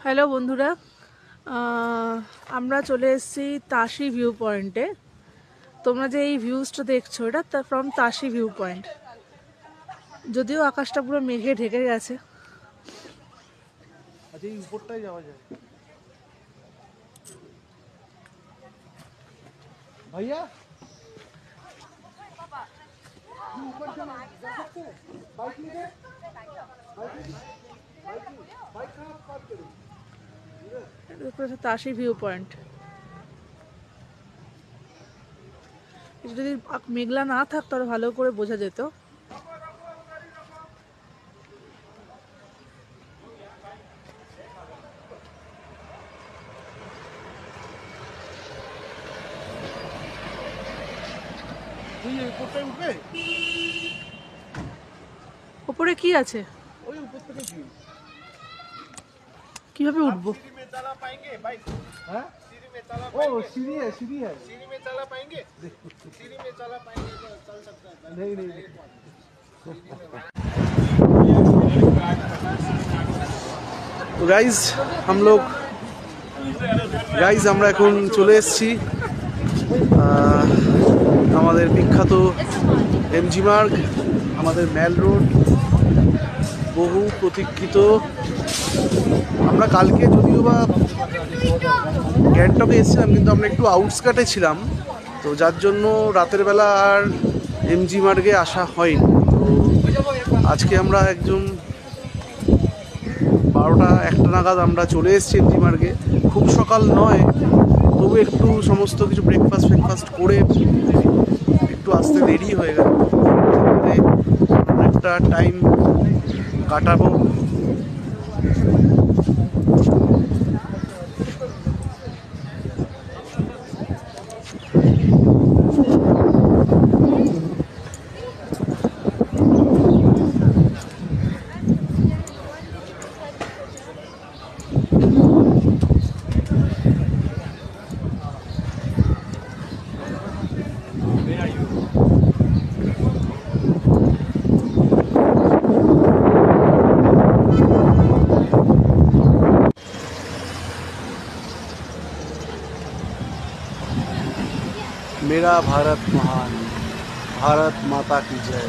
Hello বন্ধুরা, আমরা চলে এসেছি তাশি ভিউ পয়েন্টে। তোমরা যে এই ভিউজটা দেখছো, এটা ফ্রম তাশি ভিউ পয়েন্ট। যদিও আকাশটা পুরো মেঘে ঢেকে গেছে। আচ্ছা, এই উপরটাই যাওয়া যায়। भैया ऊपर चलो, जा सकते हैं? बाइक लेके बाइक कहाँ पार्क करूँ? Tashi view point. যদি মেঘলা না থাকতো আরো ভালো করে বোঝা যেত। উপরে কি আছে? ওই উপর থেকে ভিউ। কিভাবে উঠবো? सीढ़ी में चला पाएंगे बाइक? हाँ? सीढ़ी में चला ओ सीढ़ी है, सीढ़ी है। सीढ़ी में चला पाएंगे? सीढ़ी में चला पाएंगे तो चल सकता है। नहीं नहीं नहीं। तो गाइज আমরা এখন চলে এসেছি আমাদের বিখ্যাত এমজি মার্গ, আমাদের ম্যাল রোড, বহু প্রতীক্ষিত। আমরা কালকে যদিও বা গ্যাংটকে এসেছিলাম, কিন্তু আমরা একটু আউটস্কার্টে ছিলাম, তো যার জন্য রাতের বেলা আর এমজি মার্গে আসা হয়নি। তো আজকে আমরা একদম 12টা-1টা নাগাদ আমরা চলে এসেছি এমজি মার্গে। খুব সকাল নয়, তবু একটু সমস্ত কিছু ব্রেকফাস্ট করে একটু আসতে দেরি হয়ে গেল। অনেকটা টাইম কাটাবো। मेरा भारत महान, भारत माता की जय।